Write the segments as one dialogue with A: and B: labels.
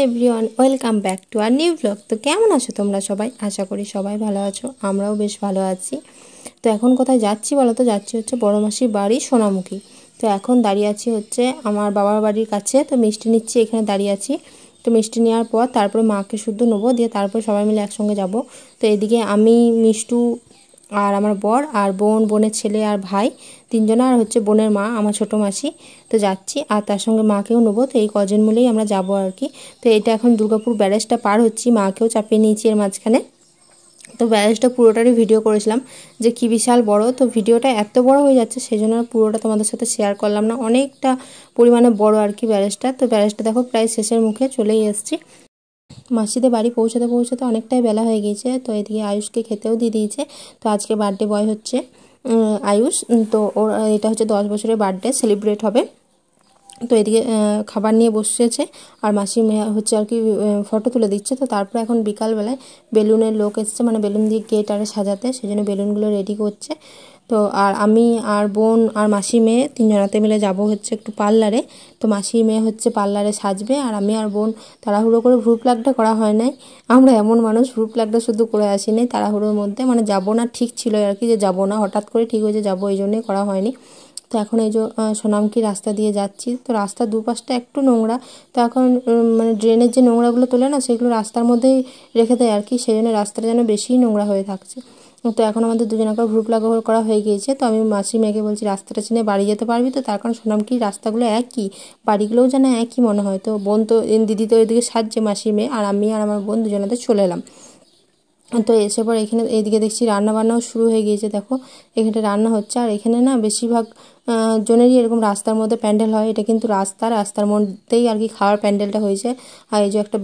A: Everyone welcome back to our new blog. তো কেমন আছো তোমরা সবাই? আশা করি সবাই ভালো আছো, আমরাও বেশ ভালো আছি। তো এখন কোথায় যাচ্ছি বলো তো? যাচ্ছি হচ্ছে বড় মাসির বাড়ি সোনামুখী। তো এখন দাঁড়িয়ে আছি হচ্ছে আমার বাবার বাড়ির কাছে। তো মিষ্টি নিচ্ছি, এখানে দাঁড়িয়ে আছি। তো মিষ্টি নেওয়ার পর তারপরে মাকে শুদ্ধ নেবো, দিয়ে তারপর সবাই মিলে একসঙ্গে যাব। তো এদিকে আমি, মিষ্টু আর আমার বর আর বোন, বোনের ছেলে আর ভাই তিনজনে, আর হচ্ছে বোনের মা আমার ছোটো মাসি। তো যাচ্ছি, আর তার সঙ্গে মাকেও নেবো। তো এই কজন মিলেই আমরা যাবো আর কি। তো এটা এখন দুর্গাপুর ব্যারেজটা পার হচ্ছি, মাকেও চাপিয়ে নিয়েছি এর মাঝখানে। তো ব্যারেজটা পুরোটারই ভিডিও করেছিলাম যে কী বিশাল বড়। তো ভিডিওটা এত বড় হয়ে যাচ্ছে সেই জন্য পুরোটা তোমাদের সাথে শেয়ার করলাম না, অনেকটা পরিমাণে বড় আর কি ব্যারেজটা। তো ব্যারেজটা দেখো প্রায় শেষের মুখে চলেই এসেছি। মাসিদের বাড়ি পৌঁছাতে পৌঁছাতে অনেকটাই বেলা হয়ে গিয়েছে। তো এদিকে আয়ুষকে খেতেও দিয়ে দিয়েছে। তো আজকে বার্থডে বয় হচ্ছে আয়ুষ। তো ওর এটা হচ্ছে 10 বছরের বার্থডে সেলিব্রেট হবে। তো এদিকে খাবার নিয়ে বসেছে, আর মাসি মেয়ে হচ্ছে আর কি ফটো তুলে দিচ্ছে। তো তারপরে এখন বিকালবেলায় বেলুনের লোক এসছে, মানে বেলুন দিয়ে গেট আরে সাজাতে, সেই জন্য বেলুনগুলো রেডি করছে। তো আর আমি আর বোন আর মাসি মেয়ে তিনজনাতে মিলে যাব হচ্ছে একটু পার্লারে। তো মাসি মেয়ে হচ্ছে পার্লারে সাজবে, আর আমি আর বোন তাড়াহুড়ো করে ভ্রু প্লাগটা করা হয় নাই। আমরা এমন মানুষ, ভ্রু প্লাগটা শুধু করে আসিনি তাড়াহুড়োর মধ্যে, মানে যাবো না ঠিক ছিল আর কি, যে যাবো না, হঠাৎ করে ঠিক হয়েছে যাবো, এই জন্যই করা হয়নি। তো এখন এই যে সোনামুখী রাস্তা দিয়ে যাচ্ছি। তো রাস্তার দুপাশটা একটু নোংরা। তো এখন মানে ড্রেনের যে নোংরাগুলো তোলে না, সেগুলো রাস্তার মধ্যেই রেখে দেয় আর কি, সেই জন্য রাস্তাটা যেন বেশিই নোংরা হয়ে থাকছে। তো এখন আমাদের দুজনকে গ্রুপ লাগা করা হয়ে গিয়েছে। তো আমি মাসি মেয়েকে বলছি রাস্তাটা চিনে বাড়ি যেতে পারবি তো, তার কারণ সোনামুখীর রাস্তাগুলো একই, বাড়িগুলোও যেন একই মনে হয়। তো বোন তো দিদি তো এদিকে সাজছে মাসি মেয়ে, আর আমি আর আমার বোন দুজনাতে চলে এলাম। তো এসে পর এখানে এইদিকে দেখছি রান্না বান্নাও শুরু হয়ে গিয়েছে। দেখো এখানে রান্না হচ্ছে, আর এখানে না বেশিরভাগ জনেরই এরকম রাস্তার মধ্যে প্যান্ডেল হয়। এটা কিন্তু রাস্তার মধ্যেই আর কি খাওয়ার প্যান্ডেলটা হয়েছে। আর এই যে একটা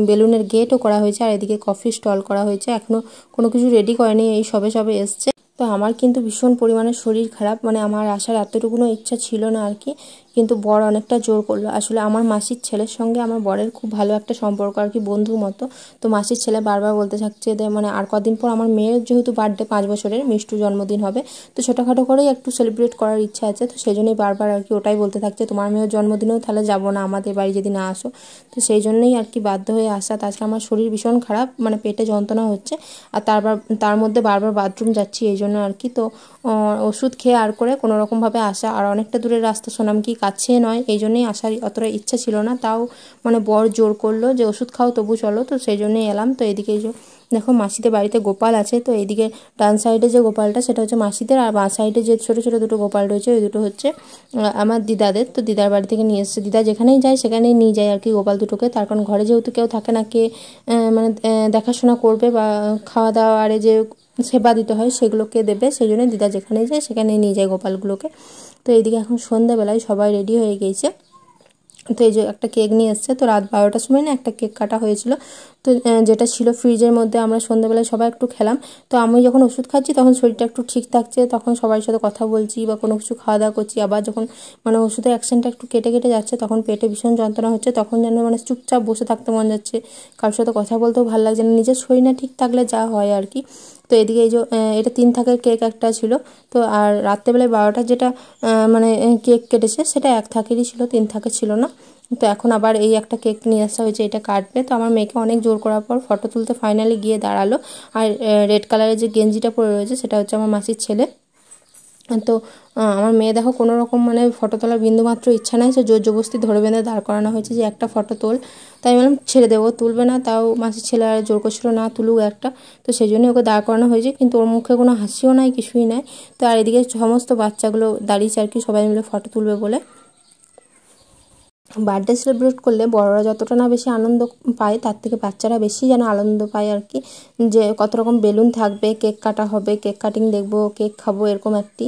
A: বেলুনের গেটও করা হয়েছে, আর এদিকে কফি স্টল করা হয়েছে। এখনও কোনো কিছু রেডি করেনি, এই সবে সবে এসছে। তো আমার কিন্তু ভীষণ পরিমাণে শরীর খারাপ, মানে আমার আসার এতটুকুনো ইচ্ছা ছিল না আর কি, কিন্তু বর অনেকটা জোর করলো। আসলে আমার মাসির ছেলের সঙ্গে আমার বরের খুব ভালো একটা সম্পর্ক আর কি, বন্ধুর মতো। তো মাসির ছেলে বারবার বলতে থাকছে যে মানে আর কদিন পর আমার মেয়ের যেহেতু বার্থডে 5 বছরের, মিষ্টু জন্মদিন হবে, তো ছোটোখাটো করেই একটু সেলিব্রেট করার ইচ্ছা আছে। তো সেই জন্যই বারবার আর কি ওটাই বলতে থাকছে, তোমার মেয়ের জন্মদিনেও তাহলে যাবো না আমাদের বাড়ি যদি না আসো। তো সেই জন্যই আর কি বাধ্য হয়ে আসা। তাছাড়া আমার শরীর ভীষণ খারাপ, মানে পেটে যন্ত্রণা হচ্ছে, আর তার মধ্যে বারবার বাথরুম যাচ্ছি এই জন্য আর কি। তো ওষুধ খেয়ে আর করে কোনো রকমভাবে আসা, আর অনেকটা দূরের রাস্তা, সোনামুখী কাছে নয়, এই জন্যই আসার অতটা ইচ্ছা ছিল না। তাও মানে বর জোর করলো যে ওষুধ খাও তবু চলো, তো সেই জন্যই এলাম। তো এদিকে এই যে দেখো মাসিদের বাড়িতে গোপাল আছে। তো এইদিকে ডান সাইডে যে গোপালটা সেটা হচ্ছে মাসিদের, আর বাঁ সাইডে যে ছোটো ছোটো দুটো গোপাল রয়েছে ওই দুটো হচ্ছে আমার দিদাদের। তো দিদার বাড়ি থেকে নিয়ে এসেছে, দিদা যেখানেই যায় সেখানেই নিয়ে যায় আর কি গোপাল দুটোকে। তার কারণ ঘরে যেহেতু কেউ থাকে না, কে মানে দেখাশোনা করবে বা খাওয়া দাওয়া আরে যে সেবা দিতে হয় সেগুলোকে দেবে, সেই জন্য দিদা যেখানেই যায় সেখানেই নিয়ে যায় গোপালগুলোকে। তো এইদিকে এখন সন্ধ্যাবেলায় সবাই রেডি হয়ে গিয়েছে। তো এই যে একটা কেক নিয়ে এসছে। তো রাত 12টার সময় না একটা কেক কাটা হয়েছিল, তো যেটা ছিল ফ্রিজের মধ্যে। আমরা সন্ধ্যাবেলায় সবাই একটু খেলাম। তো আমি যখন ওষুধ খাচ্ছি তখন শরীরটা একটু ঠিক থাকছে, তখন সবার সাথে কথা বলছি বা কোনো কিছু খাওয়া দাওয়া করছি। আবার যখন মানে ওষুধের অ্যাকশনটা একটু কেটে কেটে যাচ্ছে, তখন পেটে ভীষণ যন্ত্রণা হচ্ছে, তখন যেন মানে চুপচাপ বসে থাকতে মন যাচ্ছে, কারোর সাথে কথা বলতেও ভালো লাগছে না, নিজের শরীর না ঠিক থাকলে যা হয় আর কি। তো এদিকে এই যে এটা 3 থাকের কেক একটা ছিল। তো আর রাত্রেবেলায় 12টার যেটা মানে কেক কেটেছে সেটা 1 থাকেরই ছিল, 3 থাকের ছিল না। তো এখন আবার এই একটা কেক নিয়ে আসা হয়েছে, এটা কাটবে। তো আমার মেয়েকে অনেক জোর করার পর ফটো তুলতে ফাইনালি গিয়ে দাঁড়ালো। আর রেড কালারের যে গেঞ্জিটা পরে রয়েছে সেটা হচ্ছে আমার মাসির ছেলে। তো আমার মেয়ে দেখো কোনো রকম মানে ফটো তোলার বিন্দুমাত্র ইচ্ছা নাই, সে জোর জবরদস্তি ধরে বেঁধে দাঁড় করানো হয়েছে যে একটা ফটো তোল। তাই বললাম ছেড়ে দেবো, তুলবে না, তাও মাসির ছেলে আর জোর করছিল না তুলুক একটা। তো সেই জন্যই ওকে দাঁড় করানো হয়েছে, কিন্তু ওর মুখে কোনো হাসিও নাই, কিছুই নাই। তো আর এদিকে সমস্ত বাচ্চাগুলো দাঁড়িয়েছে আর কি, সবাই মিলে ফটো তুলবে বলে। বার্থডে সেলিব্রেট করলে বড়রা যতটা না বেশি আনন্দ পায়, তার থেকে বাচ্চারা বেশি যেন আনন্দ পায় আর কি। যে কত রকম বেলুন থাকবে, কেক কাটা হবে, কেক কাটিং দেখবো, কেক খাবো, এরকম একটি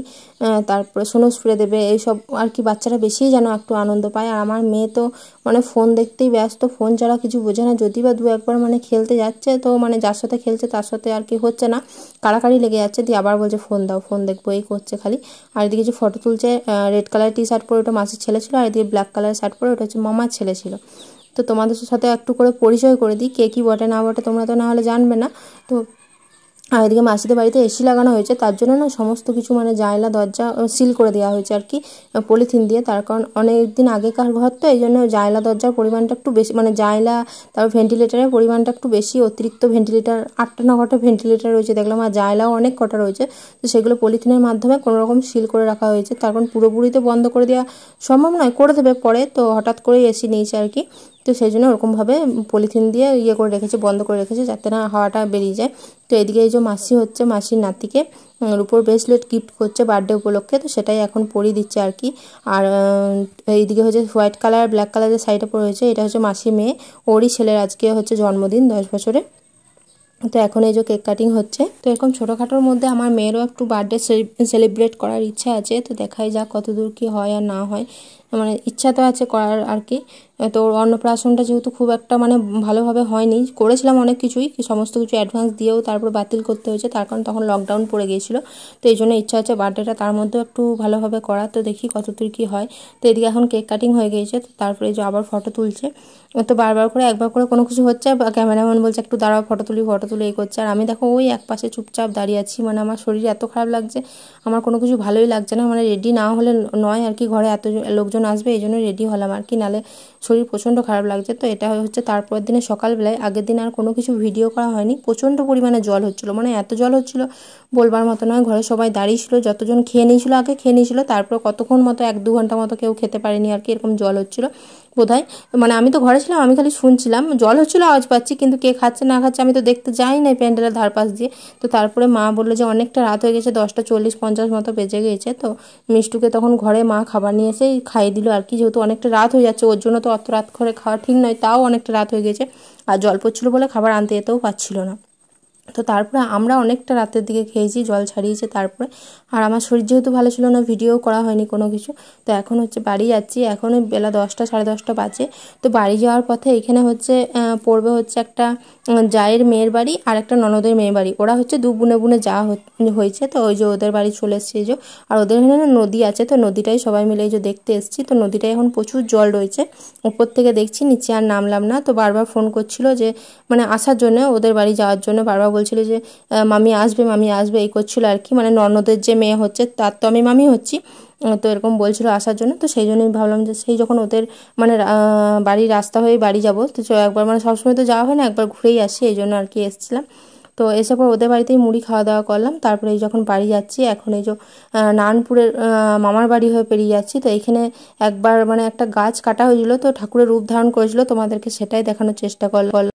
A: তারপরে সোনো স্প্রে দেবে, এইসব আর কি বাচ্চারা বেশিই যেন একটু আনন্দ পায়। আর আমার মেয়ে তো মানে ফোন দেখতেই ব্যস্ত, ফোন ছাড়া কিছু বোঝে না। যদি বা 2-1বার মানে খেলতে যাচ্ছে, তো মানে যার সাথে খেলছে তার সাথে আর কি হচ্ছে না, কাড়াকাড়ি লেগে যাচ্ছে, দিয়ে আবার বলছে ফোন দাও, ফোন দেখবো, এই করছে খালি। আর এদিকে যে ফটো তুলছে, রেড কালার টি শার্ট পরে ওটা মাসির ছেলে ছিল, আর এদিকে ব্ল্যাক কালার শার্ট পরে ওটা হচ্ছে মামার ছেলে ছিল। তো তোমাদের সাথে একটু করে পরিচয় করে দিই, কে কী বটে না বটে তোমরা তো না হলে জানবে না। তো আর এদিকে মাসিদের বাড়িতে এসি লাগানো হয়েছে, তার জন্য না সমস্ত কিছু মানে জানলা দরজা সিল করে দেওয়া হয়েছে আর কি পলিথিন দিয়ে। তার কারণ অনেক দিন আগেকার ঘর তো, এই জন্য জানলা দরজার পরিমাণটা একটু বেশি, মানে জানলা তারপর ভেন্টিলেটারের পরিমাণটা একটু বেশি, অতিরিক্ত ভেন্টিলেটার 8টা না কটা ভেন্টিলেটার রয়েছে দেখলাম, আর জানলাও অনেক কটা রয়েছে। তো সেগুলো পলিথিনের মাধ্যমে কোনোরকম সিল করে রাখা হয়েছে। তার কারণ পুরোপুরি তো বন্ধ করে দেওয়া সম্ভব নয়, করে দেবে পরে, তো হঠাৎ করেই এসি নিয়েছে আর কি। তো সেই জন্য ওরকমভাবে পলিথিন দিয়ে ইয়ে করে রেখেছে, বন্ধ করে রেখেছে যাতে না হাওয়াটা বেরিয়ে যায়। তো এদিকে এই যে মাসি হচ্ছে মাসির নাতিকে রূপোর ব্রেসলেট গিফট করছে বার্থডে উপলক্ষে, তো সেটাই এখন পরিয়ে দিচ্ছে আর কি। আর এইদিকে হচ্ছে হোয়াইট কালার ব্ল্যাক কালারের শাড়িটা পরে হয়েছে, এটা হচ্ছে মাসির মেয়ে, ওরই ছেলের আজকে হচ্ছে জন্মদিন 10 বছরে। তো এখন এই যে কেক কাটিং হচ্ছে। তো এরকম ছোটোখাটোর মধ্যে আমার মেয়েরও একটু বার্থডে সেলিব্রেট করার ইচ্ছা আছে, তো দেখাই যাক কতদূর কি হয় আর না হয়, মানে ইচ্ছা তো আছে করার আর কি। তো অন্নপ্রাশনটা যেহেতু খুব একটা মানে ভালোভাবে হয়নি, করেছিলাম অনেক কিছুই, সমস্ত কিছু অ্যাডভান্স দিয়েও তারপর বাতিল করতে হয়েছে, তার কারণ তখন লকডাউন পড়ে গিয়েছিলো। তো এই জন্য ইচ্ছা আছে বার্থডেটা তার মধ্যেও একটু ভালোভাবে করা, তো দেখি কতদূর কী হয়। তো এদিকে এখন কেক কাটিং হয়ে গিয়েছে, তো তারপরে যে আবার ফটো তুলছে, তো বারবার করে একবার করে কোনো কিছু হচ্ছে, ক্যামেরাম্যান বলছে একটু দাঁড়াও ফটো তুলি এই করছে, আর আমি দেখো ওই এক পাশে চুপচাপ দাঁড়িয়ে আছি। মানে আমার শরীর এত খারাপ লাগছে, আমার কোনো কিছু ভালোই লাগছে না, মানে রেডি না হলে নয় আর কি, ঘরে এত লোকজন আসবে এই জন্য রেডি হলাম আর কি, নালে শরীর প্রচণ্ড খারাপ লাগছে। তো এটা হচ্ছে তারপরের দিনে সকালবেলায়, আগের দিন আর কোনো কিছু ভিডিও করা হয়নি, প্রচণ্ড পরিমাণে জল হচ্ছিলো, মানে এত জল হচ্ছিলো বলবার মতো নয়। ঘরে সবাই দাঁড়িয়ে ছিল, যতজন খেয়ে নিয়েছিল আগে খেয়ে নিয়েছিল, তারপর কতক্ষণ মতো 1-2 ঘন্টা মতো কেউ খেতে পারেনি আর কি, এরকম জল হচ্ছিলো বোধহয়। মানে আমি তো ঘরে ছিলাম, আমি খালি শুনছিলাম, জল হচ্ছিলো আওয়াজ পাচ্ছি, কিন্তু কে খাচ্ছে না খাচ্ছে আমি তো দেখতে যাই না প্যান্ডেলের ধারপাশ দিয়ে। তো তারপরে মা বললো যে অনেকটা রাত হয়ে গেছে, 10:40-50 মতো বেজে গিয়েছে। তো মিষ্টুকে তখন ঘরে মা খাবার নিয়ে এসে খাইয়ে দিল আর কি, যেহেতু অনেকটা রাত হয়ে যাচ্ছে, ওর জন্য তো অত রাত করে খাওয়া ঠিক নয়, তাও অনেকটা রাত হয়ে গেছে, আর জল পড়ছিলো বলে খাবার আনতে যেতেও পারছিল না। তো তারপরে আমরা অনেকটা রাতের দিকে খেয়েছি, জল ছাড়িয়েছে তারপরে। আর আমার শরীর যেহেতু ভালো ছিল না, ভিডিও করা হয়নি কোনো কিছু। তো এখন হচ্ছে বাড়ি যাচ্ছি, এখন বেলা 10টা 10:30 বাজে। তো বাড়ি যাওয়ার পথে এখানে হচ্ছে পড়বে হচ্ছে একটা জায়ের মেয়ের বাড়ি আর একটা ননদের মেয়ের বাড়ি, ওরা হচ্ছে 2 বোনে বোনে যাওয়া হয়েছে। তো ওই যে ওদের বাড়ি চলে এসছে এই যে, আর ওদের এখানে নদী আছে, তো নদীটাই সবাই মিলে এই যে দেখতে এসেছি। তো নদীটায় এখন প্রচুর জল রয়েছে, উপর থেকে দেখছি, নিচে আর নামলাম না। তো বারবার ফোন করছিল যে মানে আসার জন্য, ওদের বাড়ি যাওয়ার জন্য বারবার বলছিল যে মামি আসবে এই করছিল আর কি, মানে ননদের যে মেয়ে হচ্ছে তার তো আমি মামি হচ্ছি, তো এরকম বলছিল আসার জন্য। তো সেই জন্যই ভাবলাম যে সেই যখন ওদের মানে বাড়ির রাস্তা হয়ে বাড়ি যাবো, তো একবার মানে সবসময় তো যাওয়া হয় না, একবার ঘুরেই আসি, এই জন্য আর কি এসেছিলাম। তো এসে পর ওদের বাড়িতেই মুড়ি খাওয়া দাওয়া করলাম, তারপরে এই যখন বাড়ি যাচ্ছি, এখন এই যে নারায়ণপুরের মামার বাড়ি হয়ে পেরিয়ে যাচ্ছি। তো এইখানে একবার মানে একটা গাছ কাটা হয়েছিল, তো ঠাকুরের রূপ ধারণ করেছিল, তোমাদেরকে সেটাই দেখানোর চেষ্টা করলাম।